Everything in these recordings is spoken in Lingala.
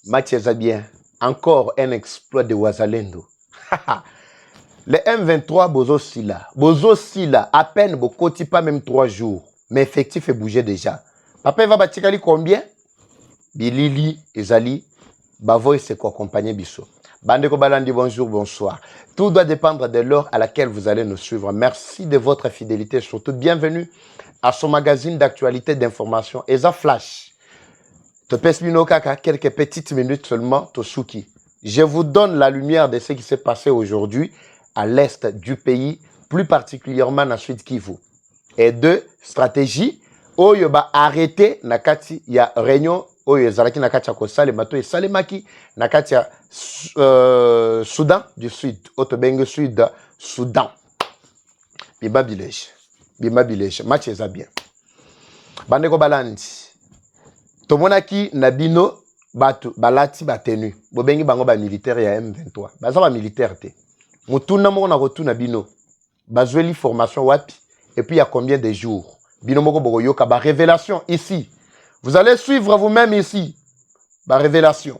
Mathieu Zabien, encore un exploit de Wazalendo. Le M23 Bozo Sila, à peine Bokoti, pas même 3 jours. Mais effectif est bougé déjà. Papa va batikali combien? Bilili, Ezali, Bavoy, c'est quoi accompagner Bisso. Bandeko Balandi, bonjour, bonsoir. Tout doit dépendre de l'heure à laquelle vous allez nous suivre. Merci de votre fidélité, surtout bienvenue à son magazine d'actualité d'information. Eza Flash. Te pèse Kaka, quelques petites minutes seulement, Tosuki. Je vous donne la lumière de ce qui s'est passé aujourd'hui à l'est du pays, plus particulièrement dans Sud Kivu. Et deux stratégies, Oyo ba arrêté nakati ya réunion, Oyo Zalaki nakati ya Kosale, Mato et Salemaki, nakati ya Soudan du Sud, Otobenge Sud, Soudan. Bima Bilej, match est bien. Bandeko Balandi. Tomonaki Nabino batu balati batenu bobengi bango ba militaire ya M23 baza ba militaire te mutuna moko na rotuna bino bazweli formation wapi et puis il y a combien de jours bino moko boko yoka ba révélation ici vous allez suivre vous-même ici ba révélation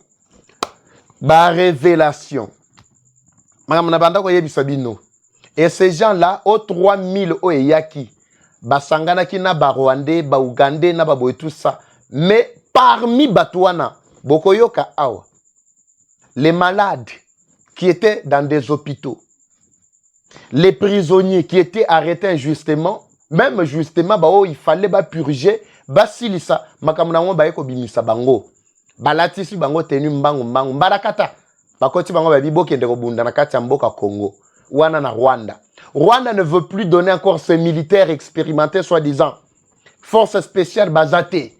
magam na banda ko yebisa bino et ces gens là au 3000 o yaki basangana ki na ba Rwandais ba Ougandais na ba boy tout ça mais parmi Batouana, Bokoyoka Awa, les malades qui étaient dans des hôpitaux, les prisonniers qui étaient arrêtés injustement, même justement, il fallait purger, basilisa, makamunango baeko bimisa bango, balatisi bango tenu mbango, barakata, bakoti bango babibo kende kobunda na kati ya mboka Congo, wana na Rwanda. Rwanda ne veut plus donner encore ses militaires expérimentés, soi-disant, force spéciale bazate.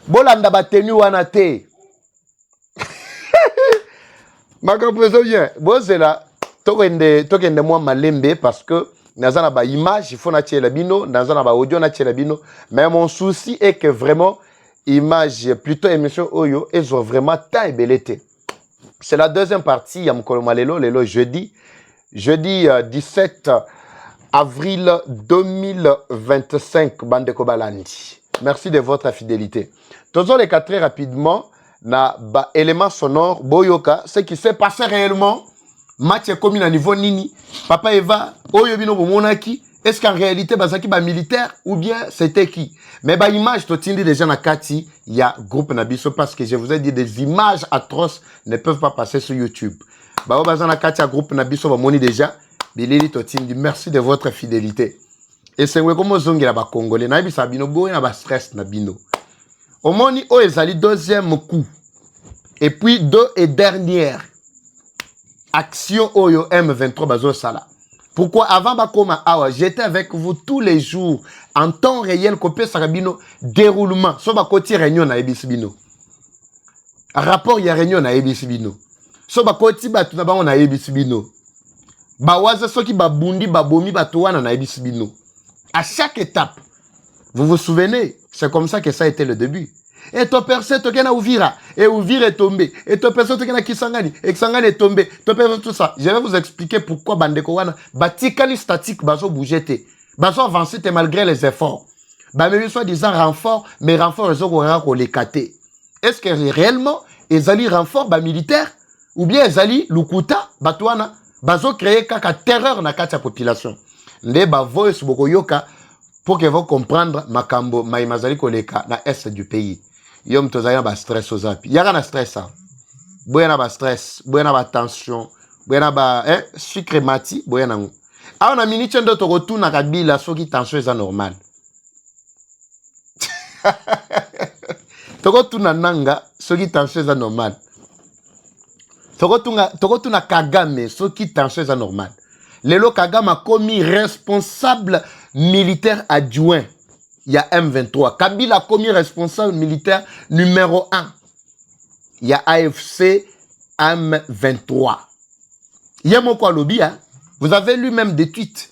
Bolanda batenu wana te. Makapreso bien. Bozela tokende moi malembe parce que nazana ba image il faut na tiela bino, nazana ba audio na tiela bino, mais mon souci est que vraiment image plutôt émission oyo ezo vraiment ta ebelete. C'est la deuxième partie ya mukolo malelo lelo jeudi 17 avril 2025 Bandeko Balandi. Merci de votre fidélité. Tous les quatre très rapidement, na ba élément sonore, Boyoka, ce qui s'est passé réellement, match comme à niveau Nini, Papa Eva, Oyobino Monaki, est-ce qu'en réalité, Bazaki ba militaire ou bien c'était qui? Mais ba image, tu tindi déjà na Kati, il y a groupe Nabiso parce que je vous ai dit des images atroces ne peuvent pas passer sur YouTube. Ba Bazana Kati, groupe Nabiso, ba moni déjà, Bilili Totindi, merci de votre fidélité. Et c'est comme zongi la ba Congolais, na bisa bino boy na ba stress na bino. Omoni o ezali deuxième coup. Et puis deux et dernière action oyo M23 bazo sala. Pourquoi avant bakoma awa j'étais avec vous tous les jours en temps réel copé sarabino déroulement so ba koti réunion na ebisi bino. Rapport ya réunion na ebisi bino. So ba koti batu na bango na ebisi bino. Ba waza soki ba bundi ba bomi batu wana na ebisi bino. À chaque étape, vous vous souvenez, c'est comme ça que ça a été le début. Et ton percé, tu as Ouvira, et Ouvira est tombé. Et ton percé, tu as Kisangani, et Kisangani est tombé. Ton percé, tout ça. Je vais vous expliquer pourquoi Bandeko Wana, Batikali statique, Bazo bougete. Bazo avancé malgré les efforts. Même soit-disant renfort, mais renfort, ils ont les caté. Est-ce que réellement, ils allaient renfort, militaire, ou bien ils allaient Lukuta, Batouana, Bazo créer kaka terreur na kati population. Les voice bokoyoka pour que vous comprendre makambo maimazali koleka na est du pays. Yom tozaya ba stress aux api. Yaka na stress ça. Boyana ba stress, boyana ba tension, boyana ba sucre mati, boyana ngo. A on a minute ndo to retourna kabila soki tension est normal. Toko tuna nanga soki tension est normal. Toko tuna Kagame soki tension est normal. Lelo Kagame a commis responsable militaire adjoint. Il y a M23. Kabila a commis responsable militaire numéro 1. Il y a AFC M23. Il y a mon lobby, hein? Vous avez lu même des tweets.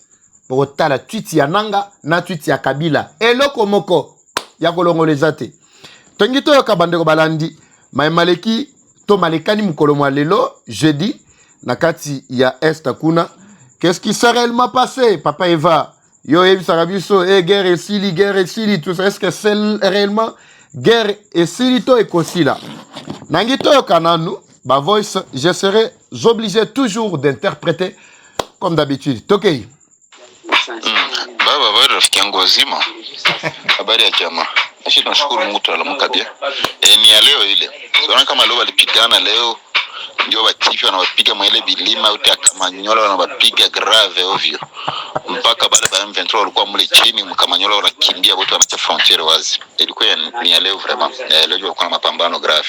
Pour la tweet Yananga, na tweet ya Kabila. Et le komoko, ya kolongo les athées. Tengito yo kabandeko balandi, maleki to malekani mukolomo lelo, jeudi, nakati ya Est Kuna. Qu'est-ce qui s'est réellement passé, Papa Eva? Yo, Sarabiso, guerre et sili, tout ça. Est-ce que c'est réellement guerre esili to ekosila nangi toyoka nanu ba voice je serai obligé toujours d'interpréter comme d'habitude tokei baba rafiki yangu wazima habari ya jamaa ashi tunashukuru Mungu tunalamuka pia ni ya leo ile sio kama leo walipigana leo ndio watifi wanawapiga mwele bilima au Kamanyola wanawapiga grave ovyo mpaka baada ya M23 walikuwa mle chini Kamanyola wanakimbia wote wanacha frontiere wazi. Ilikuwa ni ya leo vraiment leo kulikuwa na mapambano grave.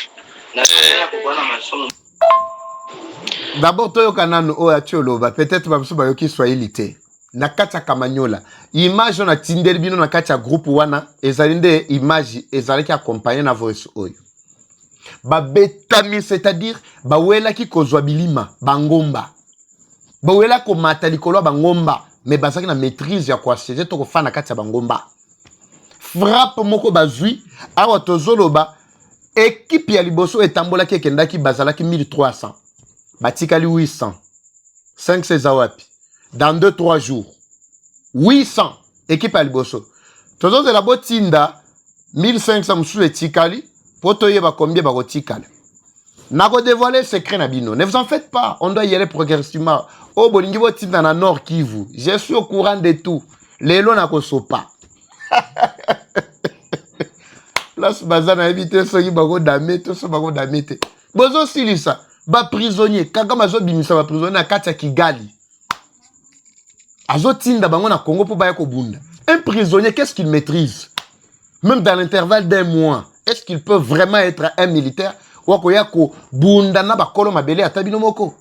D'abord toyoka nanu o acholoba peut-être babusu bayoki Swahili te na kati ya Kamanyola image na tindeli bino na kati ya groupe wana ezali nde image ezalaki accompagner na voice oyo babetami c'est-à-dire bawela ki kozwa bilima bangomba bawela ko mata likolo bangomba mais bazaki na maîtrise ya kwa siège to ko fana kati ya bangomba frappe moko bazui awa tozoloba équipe ya liboso etambola ki ekendaki bazalaki 1300 batikali 800 500 zawapi dans 2-3 jours 800 équipe ya liboso tozozela botinda 1500 musu etikali poto yeba combien bakotikala nako dévoiler secret na bino ne vous en faites pas on doit y aller progressivement o bolingi botinda na Nord Kivu je suis au courant de tout lelo nako sopa place bazana éviter soki bako damete so bako damete bozo silisa ba prisonnier kaka mazo bimisa ba prisonnier na kati ya Kigali azo tinda bango na Congo pour baya ko bunda un prisonnier qu'est-ce qu'il maîtrise même dans l'intervalle d'un mois est-ce qu'il peut vraiment être un militaire ou akoya ko bunda na bakolo mabele atabino moko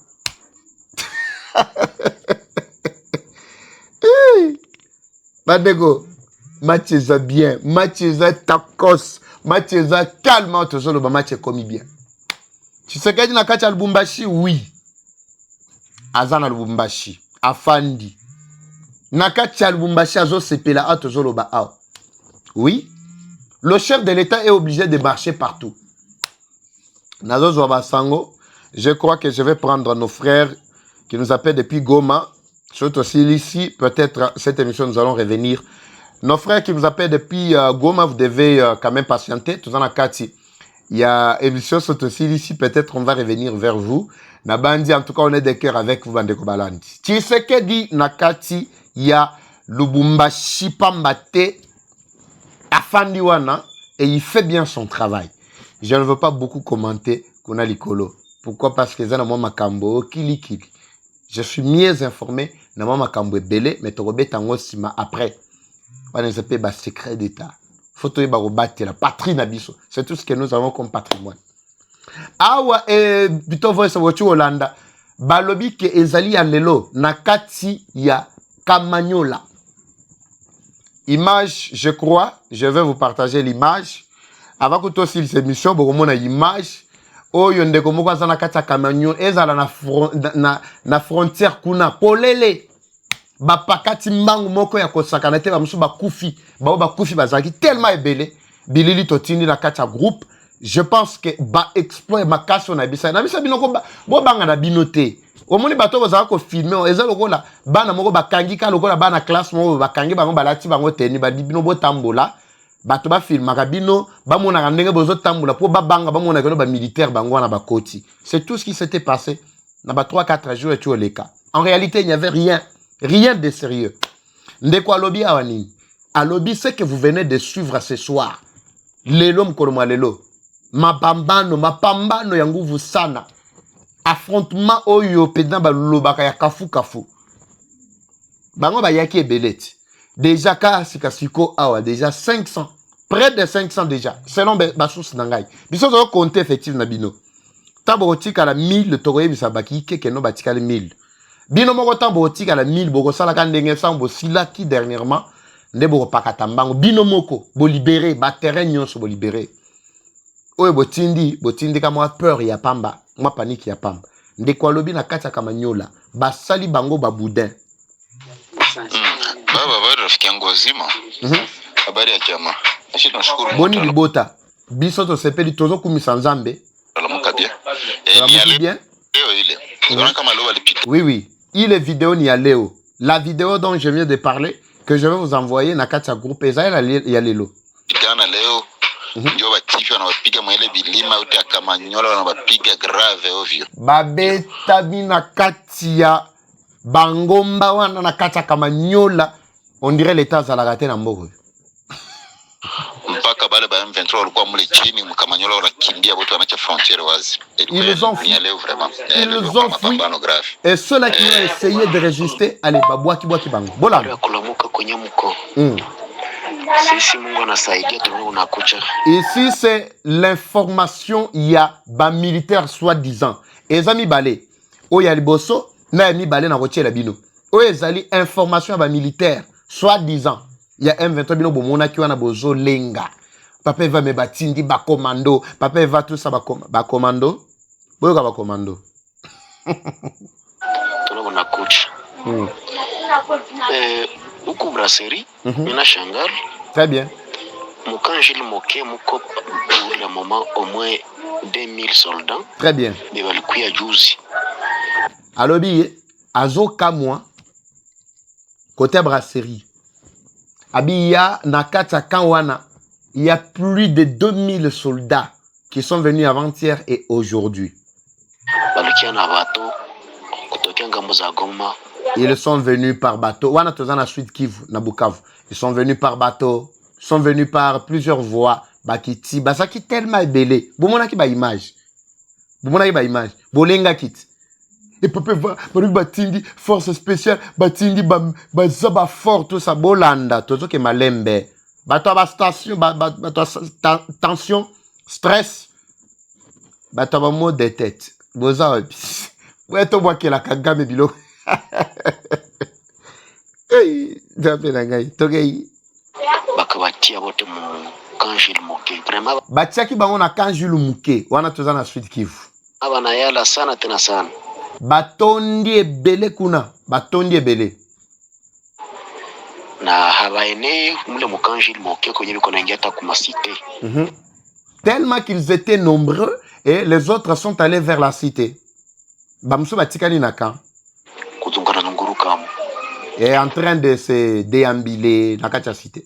Badego match eza bien match eza tacos match eza calme toujours le match est commis bien tu sais que na kati ya Lubumbashi oui azana Lubumbashi afandi na kati ya Lubumbashi azo sepela a toujours le ba oui le chef de l'État est obligé de marcher partout. Nazo Zwabasango, je crois que je vais prendre nos frères qui nous appellent depuis Goma. Surtout ici, peut-être cette émission, nous allons revenir. Nos frères qui nous appellent depuis Goma, vous devez quand même patienter. Tout en Kati. Il y a émission surtout ici, peut-être on va revenir vers vous. Nabandi, en tout cas, on est de cœur avec vous, Bandeko Balandi. Tshisekedi Nakati, il y a Lubumbashi Pambate. Afandiwana et il fait bien son travail. Je ne veux pas beaucoup commenter Kuna Likolo. Pourquoi? Parce que Zana Mama Kambo, Kili. Je suis mieux informé. Na Mama Kambo belé, mais Torobe Tango Sima après. On ne sait pas secret d'État. Photo Barobate, la patrie Nabiso. C'est tout ce que nous avons comme patrimoine. Awa et Bito Voice Wochu Hollanda. Balobi ke ezali ya lelo. Nakati ya Kamanyola. Image, je crois, je vais vous partager l'image. Avant que tu aussi l'émission, vous avez une image. Oh, yonde komo kwa zana kata Kamanyola. Ezala na frontière kuna. Polele. Ba pakati mbangu moko ya kosaka na te ba musu ba kufi. Ba kufi bazaki tellement ebele. Bilili totini na kata groupe. Je pense que ba exploit ma kaso na bisa. Na bisa binoko bo banga na binote. Omoni bato bozala ko filmer eza lokola bana moko bakangi ka lokola bana classe moko bakangi bango balati bango teni ba bino botambola bato ba filmaka bino ba mona ndenge bozo tambola po ba banga ba mona ba militaire bango na bakoti. C'est tout ce qui s'était passé na ba 3-4 jours et tu oleka. En réalité, il n'y avait rien de sérieux. Ndeko alobi awani. Alobi c'est que vous venez de suivre ce soir. Lelo mkoloma lelo. Mapambano yangu vous sana. Affrontement oyo pedna ba lobaka ya kafu. Bango ba yaki ebeleti. Déjà ka sikasiko awa déjà 500, près de 500 déjà selon ba source nangai. Biso zo compter effectif na bino. Tabo tika la 1000 tokoye bisabaki keke no batika le 1000. Bino moko tabo tika la 1000 boko sala ka ndenge sambo silaki dernièrement nde boko pakata mbango bino moko bo libérer ba terrain nyonso bo libérer. Oye botindi ka moi peur ya pamba. Moi panique ya pamba. Ndeko alobi na kati ya Kamanyola basali bango ba boudin. Baba rafiki yangu wazima. Habari ya jamaa. Ashi tunashukuru. Boni libota. Biso to sepeli tozo kumisa Nzambe. Alamuka bien. Ni bien. Leo ile. Unaona kama leo walipita. Oui. Il est vidéo ni ya leo. La vidéo dont je viens de parler que je vais vous envoyer na kati ya groupe eza ya lelo. Pitana leo ndio batifi wanawapiga mwele bilima yote ya Kamanyola, wanawapiga grave ovyo. Babeta bina kati ya bangomba wana na kati ya Kamanyola, on dirait l'état zalagate na mboko. Mpaka bale ba M23 walikuwa mule chini mkamanyola wanakimbia wote wanacha frontière wazi. Ils ont fui. Ils ont fui. Et ceux-là qui ont essayé de résister, allez, babouaki bango. Bola. Ici, c'est l'information, il y a ba militaire soi-disant. Et amis balé. O ya liboso, na yami balé na rotier la bino. O ezali information ba militaire soi-disant. Il y a M23 bino bomona ki wana bozo lenga. Papa va me batindi ba commando. Papa va tout ça ba commando. Boyoka ba commando. Tono na coach. Huku brasserie, mina shangal. Très bien. Mukangeli moke muko pour le moment au moins 2000 soldats. Très bien. Mais balikuya juzi. Alobi azo kamwa côté brasserie. Abiya nakata kanwana, il y a plus de 2000 soldats qui sont venus avant-hier et aujourd'hui. Ils sont venus par bateau. Wana tozana Sud Kivu na Bukavu. Ils sont venus par bateau, ils sont venus par plusieurs voies. Bakiti, basaki tellement belé. Bomona ki ba image. Bomona ki ba image. Bolenga kit. Et papa va batindi force spéciale, batindi zaba fort tout ça bolanda, tout ça que malembe. Bato ba station, bato tension, stress. Bato ba mot de tête. Boza ouais to bois que la Kagame bilo. Hey, j'appelle ngai, togei. Bakabatia bote mu Kanjil Muke. Vraiment Batiaki bango na Kanjil Muke, wana toza na Sud Kivu. Abana yala sana tena sana. Batondi ebele kuna, batondi ebele. Na habaene mule Mukanjil Muke kwenye biko naingia ta kuma cité. Tellement qu'ils étaient nombreux et les autres sont allés vers la cité. Bamso batikani naka. Kuzungana nunguruka. Et en train de se déambuler na kacha cité.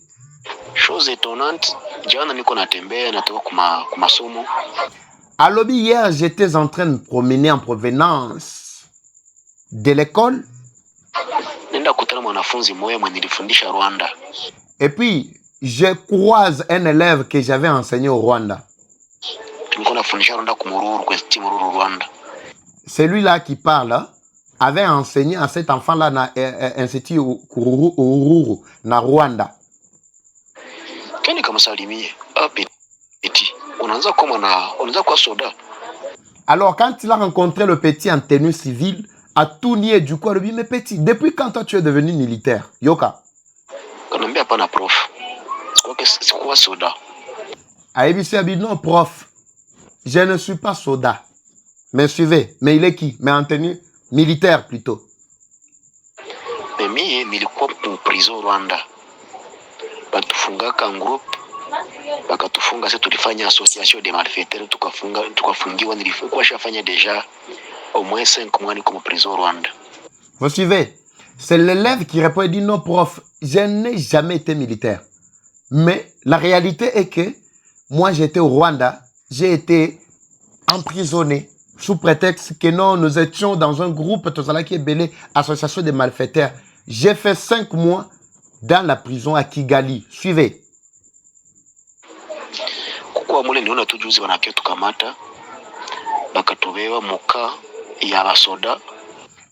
Chose étonnante, jana niko natembea natoka kuma somo. À lobby hier, j'étais en train de promener en provenance de l'école. Et puis, je croise un élève que j'avais enseigné au Rwanda. Celui-là qui parle avait enseigné à cet enfant-là dans l'Institut Ururu, na Rwanda. Alors, quand il a rencontré le petit en tenue civile, à tout nier du coup, il lui dit, mais petit, depuis quand toi tu es devenu militaire? Yoka. Aïbisi a dit, non, prof, je ne suis pas soldat. Mais suivez, mais il est qui? Mais en tenue militaire plutôt. Mais il est en prison Rwanda. Batufungaka groupe bakatufunga sasa tulifanya association de malfaiteurs tukafungiwa nilikuwa shafanya déjà au moins 5 mois comme prison Rwanda. Vous suivez? C'est l'élève qui répond et dit non prof, je n'ai jamais été militaire. Mais la réalité est que moi j'étais au Rwanda, j'ai été emprisonné sous prétexte que non, nous étions dans un groupe qui est belé association de malfaiteurs. J'ai fait 5 mois dans la prison à Kigali. Suivez.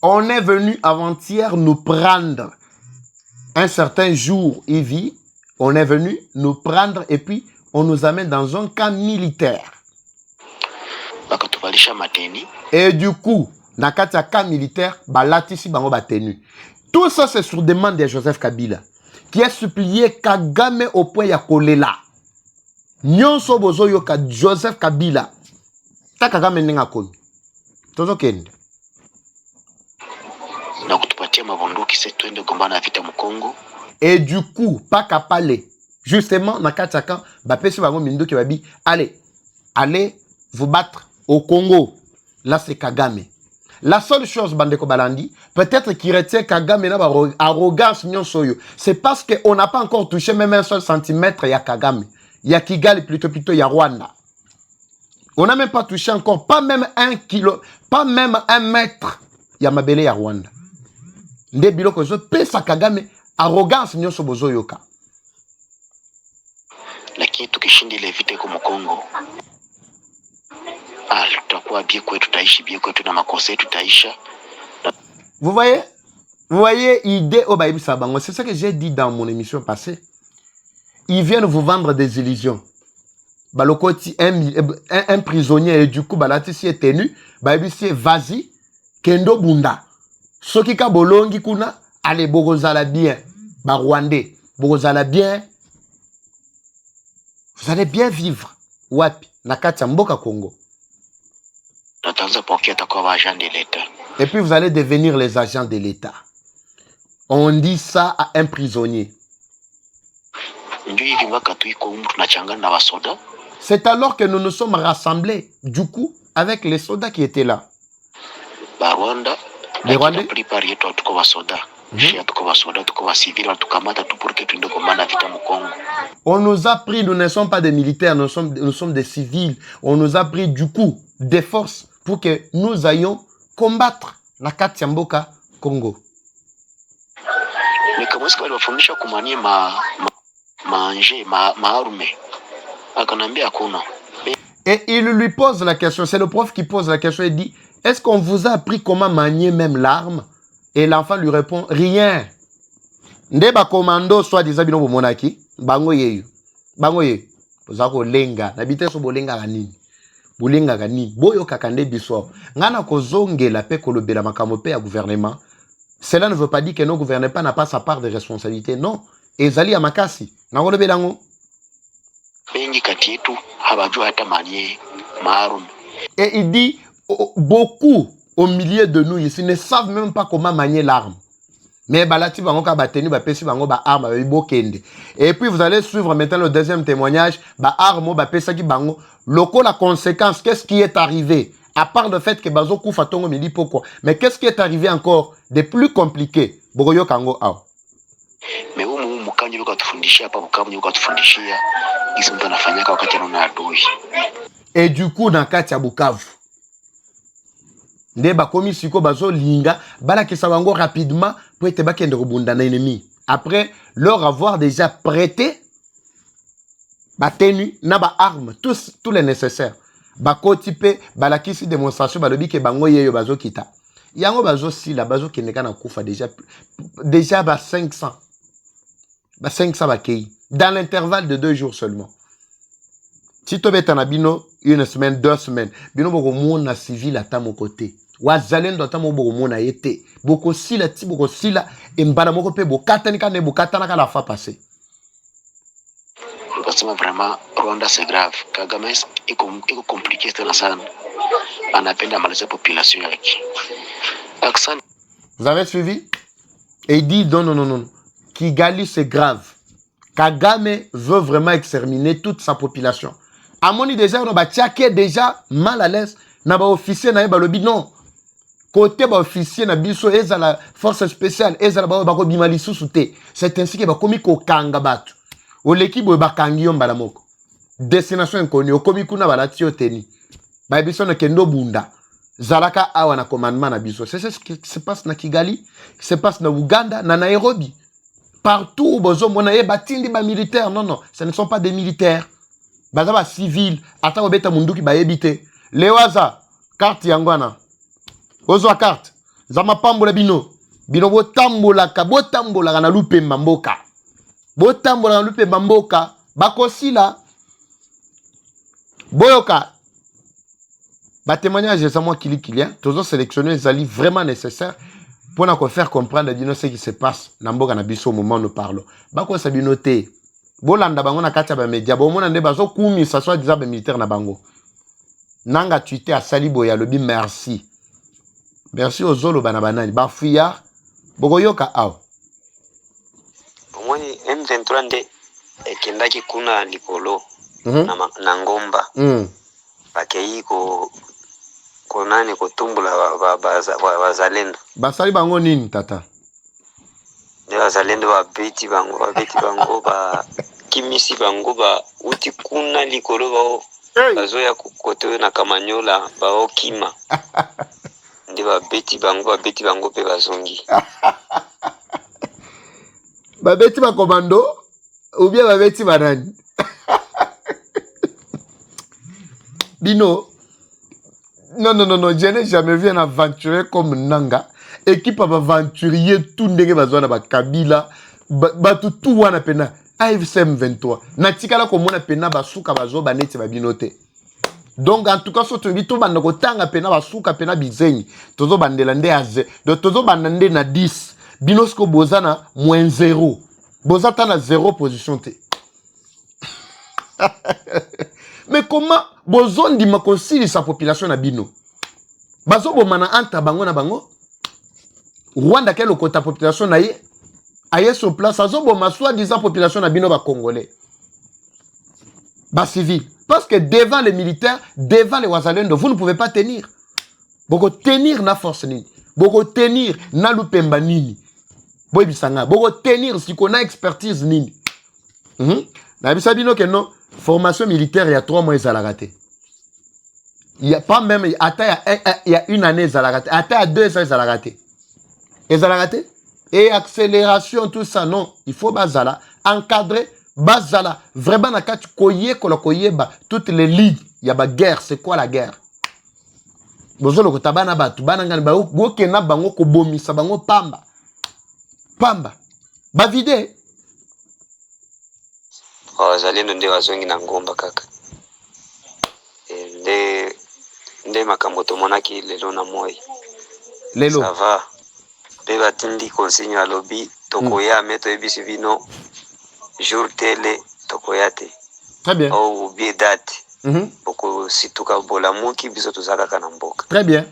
On est venu avant-hier nous prendre. Un certain jour, Ivy, on est venu nous prendre et puis on nous amène dans un camp militaire. Et du coup, dans le camp militaire, balatisi bango batenu. Tout ça, c'est sur demande de Joseph Kabila, qui a supplié Kagame au point ya kolela. Nyonso bozo yoka Joseph Kabila. Ta Kagame nenga komi. Tozo kende. Na kutupatia mabunduki sisi tuende gombana vita mu Congo. Et du coup, pas kapale. Justement, na kataka, bapesi bango minduki babi, allez vous battre au Congo. Là, c'est Kagame. La seule chose, Bandeko Balandi, peut-être qu'il retient Kagame na arrogance nyonso yo. C'est parce qu'on n'a pas encore touché même un seul centimètre ya Kagame. Il y a Kigali, plutôt, il y a Rwanda. On n'a même pas touché encore, pas même 1 kilo, pas même 1 mètre. Il y a Mabele, il y a Rwanda. Nde biloko zo pesa Kagame, arrogance nyoso bozo yoka. Lakini tukishindi ile vita kwa Kongo, tutakuwa bien kwetu, tutaishi bien kwetu na makosa yetu tutaisha. Vous voyez, idée au Baïbi Sabango, c'est ça que j'ai dit dans mon émission passée. Ils viennent vous vendre des illusions. Balokoti, un prisonnier, et du coup, Balati si est tenu, Baïbi si est vas-y, Kendo Bunda. Sokika Bolongi Kuna, allez, Bogozala bien, Barwandais, Bogozala bien. Vous allez bien vivre. Wapi, Nakati Mboka Congo. Et puis vous allez devenir les agents de l'État. On dit ça à un prisonnier. C'est alors que nous nous sommes rassemblés, du coup, avec les soldats qui étaient là. Les Rwandais. On nous a pris, nous ne sommes pas des militaires, nous sommes des civils. On nous a pris, du coup, des forces pour que nous ayons combattre la Katiamboka Congo. Mais comment est-ce qu'on va faire kumania manger arme? Akanambia hakuna. Et il lui pose la question, c'est le prof qui pose la question, il dit, est-ce qu'on vous a appris comment manier même l'arme? Et l'enfant lui répond, rien. Ndeba commando soit disant bino monaki, bango yeyu. Bango yeyu. Pozako lenga, nabite so bolenga kanini. Bolenga kanini. Boyo kakande biso. Ngana kozonge la pe kolobela makambo pe ya gouvernement. Cela ne veut pas dire que nos gouvernements n'a pas sa part de responsabilité. Non. Ezali amakasi. Ngolobela ngo. Bengi kati yetu habajua hata manie maarum. Et il dit, beaucoup au milieu de nous ici ne savent même pas comment manier l'arme. Mais balati bango ka bateni ba pesi bango ba arme ba bokende. Et puis vous allez suivre maintenant le deuxième témoignage, ba arme ba pesa ki bango. Loko la conséquence, qu'est-ce qui est arrivé? À part le fait que bazo kufa tongo me dit pourquoi. Mais qu'est-ce qui est arrivé encore de plus compliqué? Bogoyo kango aw. Mais umu mukanyi luka tufundishia hapa Bukavu luka tufundishia kisi mtu anafanyaka wakati anaona adui. Et du coup dans kati ya Bukavu Ndeba komi siko bazo linga bala ki sabango rapidement pour être bakende rebunda na ennemi. Après leur avoir déjà prêté ba tenue na ba armes tous les nécessaires. Ba kotipe bala ki si démonstration balobi ke bango yeyo bazo kita. Yango bazo si la bazo keneka na kufa déjà ba 500. Ba 500 ba kei dans l'intervalle de 2 jours seulement. Si tu es en bino 1 semaine, 2 semaines, bino boko mona civil à mon côté. Wazalendo ata mo boko mona yete. Boko sila ti boko sila embala moko pe bokata ni kana bokata na la fa passer. Parce que vraiment Rwanda c'est grave. Kagame est compliqué sana. Anapenda maliza population yake. Accent. Vous avez suivi? Et il dit non. Kigali c'est grave. Kagame veut vraiment exterminer toute sa population. Amoni déjà on ba tiaké déjà mal à l'aise na ba officier na ba lobi non. Côté ba officier na biso eza la force spéciale eza ba ko bimali susute. C'est ainsi que ba komi ko kanga batu. O l'équipe ba kangi yo mbala moko. Destination inconnue o komi kuna ba latio teni. Ba biso na kendo bunda. Zalaka awa na commandement na biso. C'est ce qui se passe na Kigali, qui se passe na Uganda, na Nairobi. Partout, bozo mona batindi ba militaires. Non, ce ne sont pas des militaires. Bazaba civil, ata obeta munduki ba ebite. Lewaza, carte yangwana. Ozo carte. Zama pambola bino. Bino botambola na lupe mamboka. Botambola na lupe mamboka. Bakosila. Boyoka. Ba témoignage c'est moi qui lit. Toujours sélectionner les alliés vraiment nécessaires pour nous faire comprendre ce qui se passe Namboka na biso au moment où nous parlons. Bako sabinote. Bolanda bango na kati ba media. Bo mona nde bazo kumi ça soit des militaires na bango. Nanga tweeté à Salibo ya lobi merci. Merci aux zolo bana banani. Ba fuya bogoyoka aw. Omoni M23 nde ekendaki kuna likolo na ngomba. Bakei ko nani ko tumbula bazalendo. Basali bango nini tata? Bazalendo babeti bango ba bakimisi bango ba uti kuna likolo bao bazoya kukotewe na kamanyola baokima nde babeti bango pe bazongi babeti ba commando ou bien babeti banani Bino non, je n'ai jamais vu un aventurier comme Nanga. Équipe aventurier tout ndenge bazwana ba Kabila ba tout wana pena AFCM 23. Natikala ko mona pena basuka bazo baneti ba binote. Donc en tout cas so to bito banda ko tanga pena basuka pena bizenyi. Tozo bandela nde aze. Donc tozo bandande na 10. Binosko bozana -0. Bozata na 0 position te. Mais comment bozon di makonsili sa population na bino? Bazo bomana anta bango na bango. Rwanda quelle kota population na ye aye sur place azo boma soi-disant population na bino ba congolais. Ba civil. Parce que devant les militaires, devant les wazalendo, vous ne pouvez pas tenir. Boko tenir na force nini. Boko tenir na lupemba nini. Boy bisanga. Boko tenir si qu'on a expertise nini. Na bisa bino que non. Formation militaire, il y a 3 mois, ils ont raté. Il n'y a pas même, il y a une année, ils ont raté. Attends, il y a 2 ans, ils ont raté. Ils ont raté. Et accélération, tout ça, non. Il faut bazala, encadrer, bazala. Vraiment, quand tu koye, toutes les ligues, il y a une guerre. C'est quoi la guerre? Bozolo ko tabana batu, banangani ba gokena bango ko bomisa bango pamba. Pamba. Ba vide. wazalendo nde wazongi na ngomba kaka nde makambo tomonaki lelo na moi lelo ça va pe batindi consigne ya lobi tokoya me toyebisi bino jour tele tokoya te très bien au bie date poko situka bolamuki biso tozaka kana mboka très bien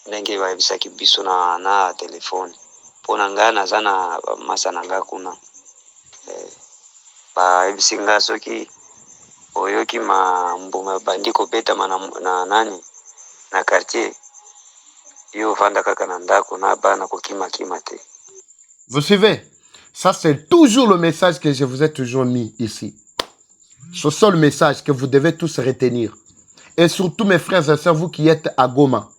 ndenge bayebisaki biso na telefone mpona ngai naza na masa na ngai kuna bayebisinga soki oyoki mbuma bandi kopeta na nani na quartier yo vanda kaka na ndako na bana kokima te. Vous suivez? Ça c'est toujours le message que je vous ai toujours mis ici. Ce seul message que vous devez tous retenir. Et surtout mes frères et sœurs, vous qui êtes à Goma,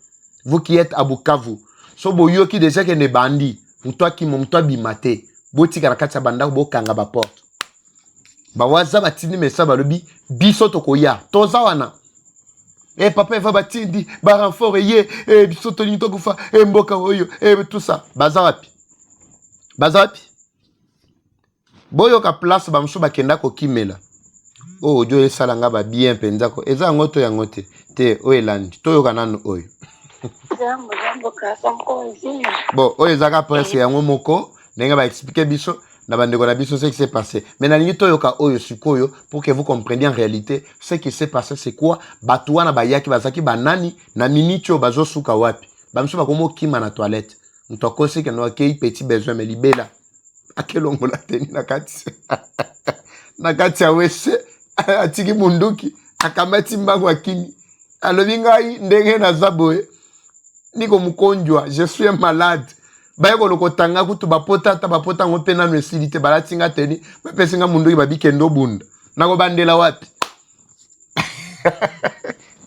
vous qui êtes à Bukavu, so boyoki déjà que ne bandi, mutwa ki mumtwa bimate, boti karakati banda bo kanga ba porte. Ba waza batini mesa balobi biso tokoya toza wana papa va batindi ba renfort ye biso toni tokufa mboka oyo tout ça baza wapi boyo ka place ba mso bakenda ko kimela ojo esalanga ba bien penza ko eza ngoto ya ngote te oelandi toyo kanano oyo bon oyo ezaka presse yango moko nenga ba expliquer biso na bandeko na biso ce qui s'est passé. Mais na lingi toyoka oyo sikoyo pour que vous compreniez en réalité ce qui s'est passé c'est quoi batuana bayaki bazaki banani na minicho bazo suka wapi. Bamso bakomo kima na toilette. Mtokosi ke no akei petit besoin me libela. Akelongo la teni na kati. Na kati ya wese atiki munduki akamati mbango akini. Alobi ngai ndenge na zaboe. Niko mkonjwa, je suis malade. Bayeko lokotanga kutu bapota ngo pena no esilite balatinga teni bapesinga mundu babikendo bunda nako bandela wapi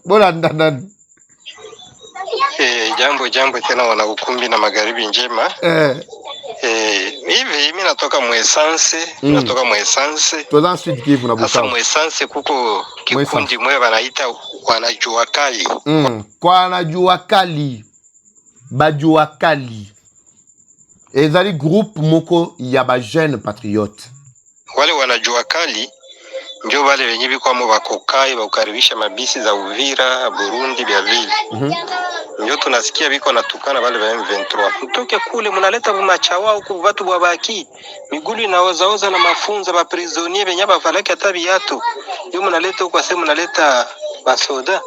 bolanda nani jambo tena wana ukumbi na magharibi njema hivi mimi natoka Mwesanse toza ensuite Kivu na Bukavu. Sasa Mwesanse kuko kikundi mwe wanaita wanajua kali wanajua kali bajua kali ezali groupe moko ya ba jeune patriote. Wale wanajua kali ndio wale wenye biko mo bakokai bakaribisha mabisi za Uvira Burundi bya vile. Ndio tunasikia biko natukana wale wa M23. Mtoke kule mnaleta bumachawa huko watu wabaki. Migulu inaozaoza na mafunza ba prisonnier benya bavalaki hata biatu. Ndio mnaleta huko sema mnaleta basoda.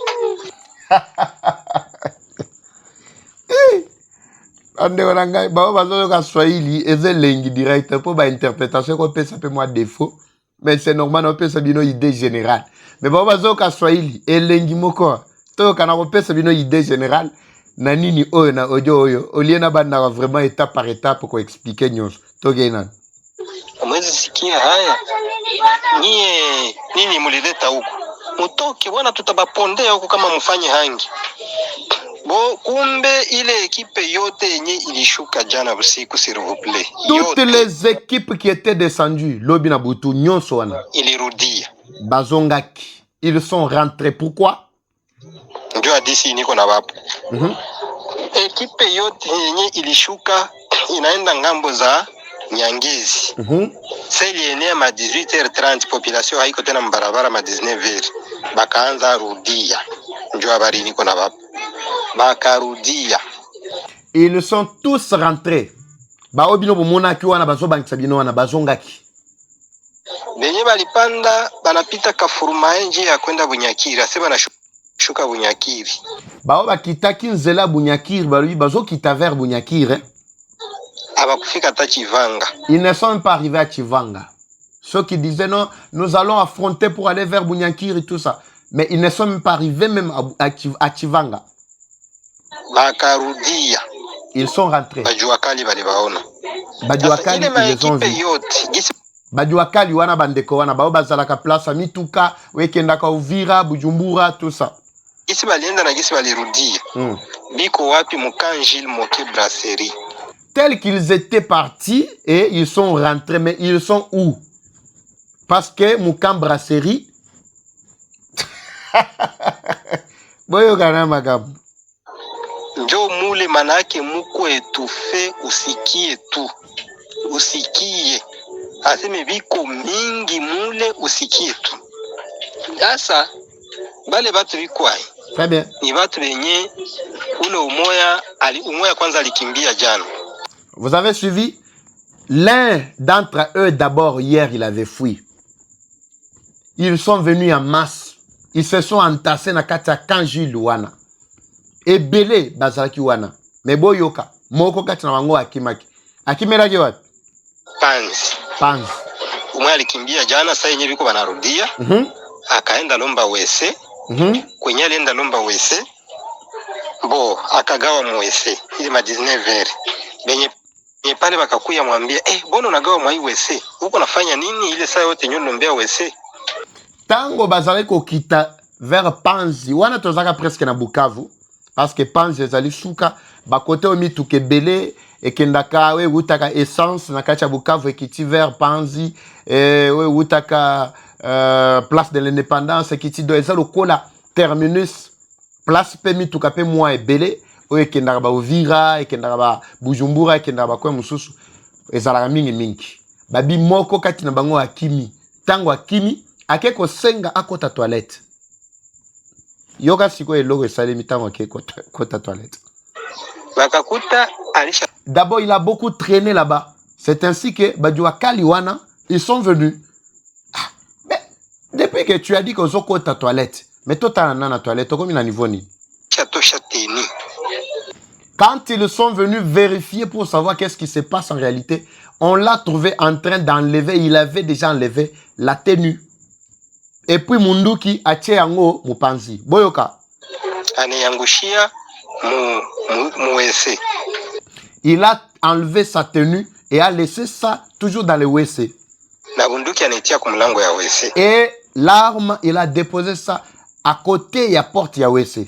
Ande wananga ba bazo ka Swahili eze lengi direct pour ba interprétation ko pesa pe moi défaut mais c'est normal on peut ça bino idée générale mais ba bazo ka Swahili elengi moko to kana ko pesa bino idée générale na nini oyo na audio oyo oliena banda vraiment étape par étape ko expliquer nyonso to gena Amwezi sikia haya. Nyie nini mulileta huko? Mutoke bwana, tutabapondea huko kama mfanye hangi. Bo kumbe ile ekipe yote yenye ilishuka jana usiku, s'il vous plaît. Toutes les équipes qui étaient descendues, Lobi na Butu, nyonso wana. Ilirudia. Bazongaki. Ils sont rentrés. Pourquoi? Ndio hadisi niko na wapo. Ekipe yote yenye ilishuka inaenda ngambo za Nyangezi. Sasa ilienea ma 18h30, population haiko tena mbarabara ma 19h. Bakaanza rudia. Ndio habari niko na wapo. Bakarudia. Ils sont tous rentrés. Baobino bomona ki wana bazo bankisa bino wana bazongaki. Benye balipanda banapita Kafuruma nje ya kwenda Bunyakiri, asema na shuka Bunyakiri. Bao bakitaki nzela Bunyakiri, balubi bazo kita vers Bunyakiri. Abakufika ta Chivanga. Ils ne sont même pas arrivés à Chivanga. Ceux qui disaient non, nous allons affronter pour aller vers Bunyakiri et tout ça. Mais ils ne sont même pas arrivés même à Chivanga. Bakarudia. Ils sont rentrés. Bajuakali balibaona. Bajuakali ils les ont vus. Bajuakali wana bandeko wana bao bazalaka place mituka wekendaka Uvira, Bujumbura, tout ça. Gisi balienda na gisi balirudia. Biko wapi Mukanjil Moke Brasserie. Tels qu'ils étaient partis et ils sont rentrés, mais ils sont où? Parce que Mukam Brasserie. Boyo kana magabu. Njo mule manake muko etufe, usikie tu. Usikie. Aseme biko mingi mule, usikie tu. Sasa bale batu biko hai. Très bien. Ni batu benye ule umoya kwanza alikimbia jana. Vous avez suivi? L'un d'entre eux d'abord hier il avait fui. Ils sont venus en masse. Ils se sont entassés na katia Kanji Luana. Et belé bazalaki wana. Mais boyoka moko kati na wango akimaki. Akimeraki wapi? Panzi. Umwe alikimbia jana, sasa yenyewe biko banarudia. Akaenda lomba wese. Kwenye alienda lomba wese. Bo akagawa mwese. Ile ma 19h. Benye pale bakakuya mwambia, bona unagawa mwa wese. Huko nafanya nini ile saa yote nyo lombea wese? Tango bazalaki kokita vers Panzi. Wana tozaka presque na Bukavu. Parce que Panzi ezali suka bakote omi tukebele ekendaka we utaka essence na kacha Bukavu ekiti vers Panzi we utaka place de l'indépendance ekiti do ezalo kola terminus place pe mituka pe mwa ebele o ekendaka ba Uvira ekendaka ba Bujumbura ekendaka ba kwa mususu ezalaka mingi babi moko kati na bango akimi tango akimi akeko senga akota toilette. Yoga siko eloko esali mitango ke kota toilette. Bakakuta alisha. D'abord il a beaucoup traîné là-bas. C'est ainsi que Bajuakali wana ils sont venus. Mais depuis que tu as dit que zo kota toilette, mais toi t'as na toilette comme il a niveau ni. Quand ils sont venus vérifier pour savoir qu'est-ce qui se passe en réalité, on l'a trouvé en train d'enlever, il avait déjà enlevé la tenue. Et puis Munduki a tché yango Mupanzi. Boyoka. Aneyangushia WC. Il a enlevé sa tenue et a laissé ça toujours dans le WC. Na bunduki anetia kumlango ya WC. Et l'arme, il a déposé ça à côté ya porte ya WC.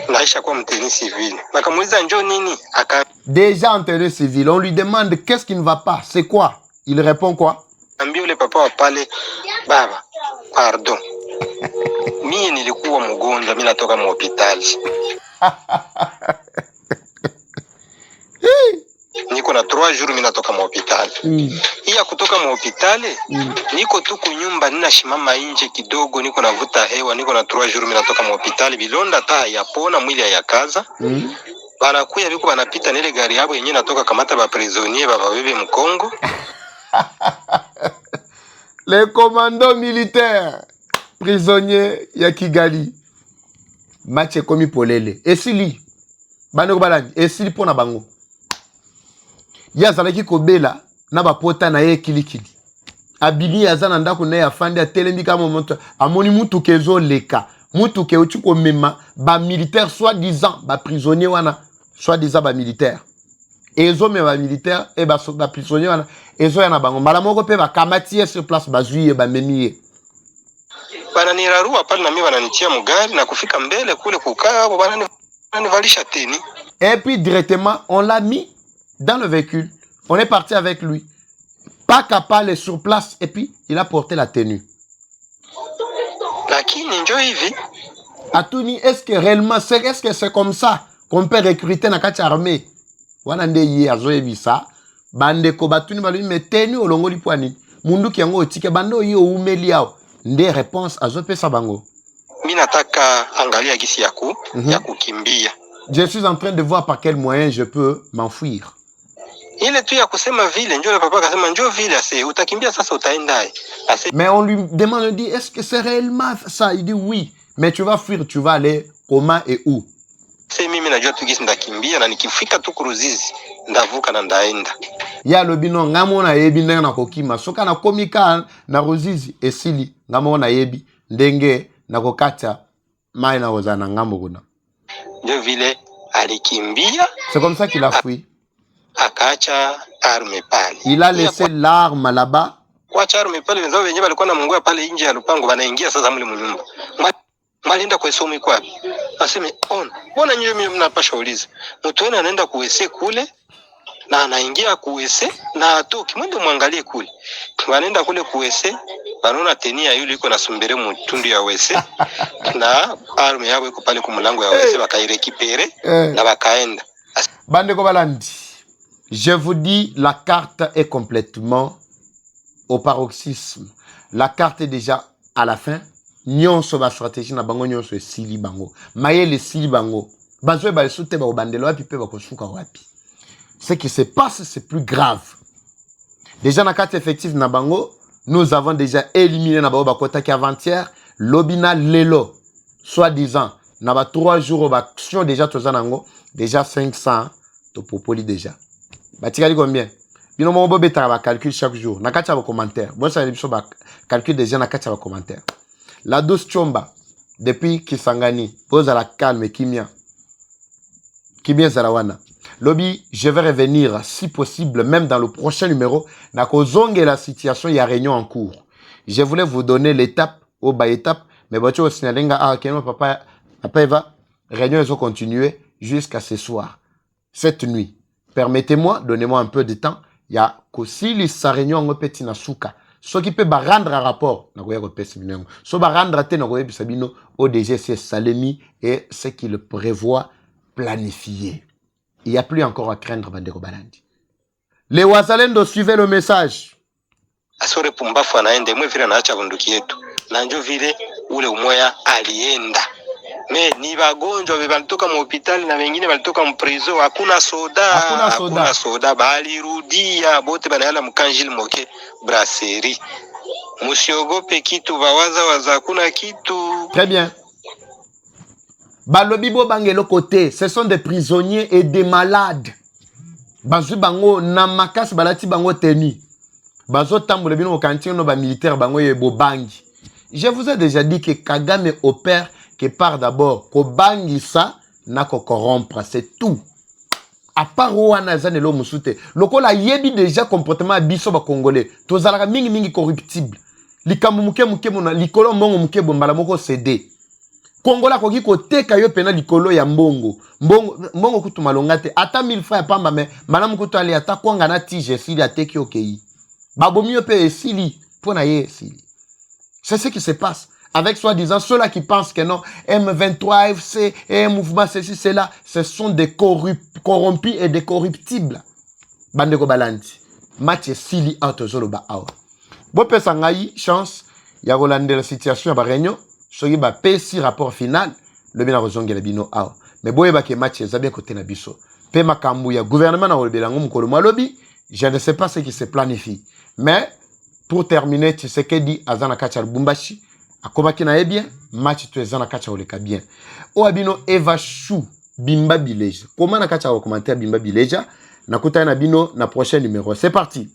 Naisha kwa mteni civil. Nakamuliza njoo nini? Déjà en tenue civile, on lui demande qu'est-ce qui ne va pas, c'est quoi? Il répond quoi? Ambia ule papa wa pale, baba, pardon. Mie nilikuwa mgonjwa, mimi natoka hospitali. Niko na 3 jours mimi natoka hospitali. Iya kutoka hospitali, niko tu kunyumba ninashimama nje kidogo, niko navuta hewa, niko na 3 jours mimi natoka hospitali, bilonda taa yapona, mwili hayakaza. Banakuya biko banapita nile gari yabo yenyewe natoka kamata ba prisonnier baba bebe Mkongo. Les commandos militaires prisonniers ya Kigali match komi polele esili banoko balani esili pona bango yazalaki kobela na bapota na ye kilikili abili yazana ndako na ya fandi atelembi kama moto amoni mutu kezo leka mutu ke uti komema ba militaire soi-disant ba prisonnier wana soi-disant ba militaire ezo me ba militaire et ba soldat prisonnier wana ezo ya na bango mbala moko pe ba kamati sur place bazui ba memiye bananirarua pale na mimi wananitia mugari na kufika mbele kule kukaa bananivalisha teni. Et puis directement on l'a mis dans le véhicule, on est parti avec lui, pas capable sur place et puis il a porté la tenue. Lakini njo hivi Atuni, est-ce que réellement c'est comme ça qu'on peut recruter na kati armée? Wana nde yi azo ebisa bande ko batuni balu meteni olongoli poani mundu ki yango otike bando yi oumeli yao nde réponse azo pesa bango. Mimi nataka angalia gisi ya kukimbia. Je suis en train de voir par quel moyen je peux m'enfuir. Ile tu ya kusema vile njo le papa akasema njo vile ase utakimbia sasa utaenda. Mais on lui demande, on dit est-ce que c'est réellement ça? Il dit oui. Mais tu vas fuir, tu vas aller comment et où? C'est mimi najua tu gisi ndakimbia na nikifika tu Ruzizi ndavuka na ndaenda. Ya lobino ngamo na yebi ndenge na kokima soka na komika na Ruzizi esili ngamo na yebi ndenge na kokata mai na ozana ngambo kuna. Ndio vile alikimbia. C'est comme ça qu'il a fui. Akaacha arme pale. Il a laissé l'arme là-bas. Kuacha arme pale wenzao wenyewe walikuwa na mungu pale nje ya lupango wanaingia sasa mle mnyumba. Malienda kwa somo iko wapi? Aseme on. Mbona nyewe mimi mnapasha uliza. Mtu wenu anaenda kuwese kule na anaingia kuwese na atoki mwende muangalie kule. Wanaenda kule kuwese wanaona tenia yule iko na sumbere mtundu ya wese na arme yao iko pale kumlango ya wese wakairekipere na wakaenda. Bande ko balandi. Je vous dis, la carte est complètement au paroxysme. La carte est déjà à la fin. Nyonso ba stratégie na bango nyonso e sili bango. Mayele sili bango. Bazwe ba soute ba bandelo wapi pe ba kosuka wapi. Ce qui se passe, c'est plus grave. Déjà na carte effective na bango, nous avons déjà éliminé na ba kota ki avant-hier, lobina lelo. Soi-disant, na ba 3 jours ba action déjà tozanango, déjà 500 to popoli déjà. Batikali combien? Bino mo bo beta ba calcul chaque jour. Na kati ba commentaire. Bon ça biso ba calcul déjà na kati ba commentaire. La douce chomba depuis Kisangani, pose à la calme kimia. Kimia zarawana. Lobby, je vais revenir si possible même dans le prochain numéro na kozonge la situation ya réunion en cours. Je voulais vous donner l'étape au bas étape mais bacho au signalenga ah keno papa Eva réunion ils ont continué jusqu'à ce soir. Cette nuit. Permettez-moi, donnez-moi un peu de temps. Il y a Kosili sa réunion en petit na souka. Ce qui peut rendre un rapport, ce qui rendre au DGC Salemi et ce qu'il prévoit planifier. Il n'y a plus encore à craindre Bandeko Balandi. Les Wazalendo suivez le message. Asore pumbafu anaende mwe vile anaacha bunduki yetu. Na njo vile ule umoya alienda. Me ni wagonjwa walitoka hospitali na wengine walitoka mprizo, hakuna soda balirudia bote banaala mkanjili moke brasserie. Musiogope kitu waza hakuna kitu. Très bien. Balobibo bangelo côté, ce sont des prisonniers et des malades. Bazu bango na makasi balati bango teni. Bazo tambo le bino okantino no ba militaire bango yebo bangi. Je vous ai déjà dit que Kagame opère que part d'abord kobangisa na ko corrompre, c'est tout. À part wana zane lo musute lokola yebi déjà comportement biso ba congolais tozalaka mingi corruptible likambu muke mona likolo mbongo muke bombala moko cédé kongola koki koteka yo pena likolo ya mbongo kutu malonga te ata 1000 francs ya pamba me malamu kutu ali ata kwanga na tige sili ateki okei babomi yo pe esili pona ye esili. C'est ce qui se passe avec soi-disant ceux-là qui pensent que non, M23, FC, et mouvement ceci, cela, ce sont des corrompus et des corruptibles. Bandeko Balandi. Match Sili Autozoloba Awa. Bon, personne chance, il y a Rolande la situation à réunion, soyez ba PC rapport final, le bien raison de la bino Awa. Mais bon, il y a match, ils ont bien côté Nabiso. Pe makambu ya gouvernement na Olbelango Mkoloma lobby, je ne sais pas ce qui se planifie. Mais, pour terminer, tu sais que dit Azana Kachar Bumbashi, akomaki na bien match tu ezana kacha oleka bien o abino Eva Chou Bimba Bileja comment na kacha au commentaire Bimba Bileja na kutana na bino na prochain numéro. C'est parti.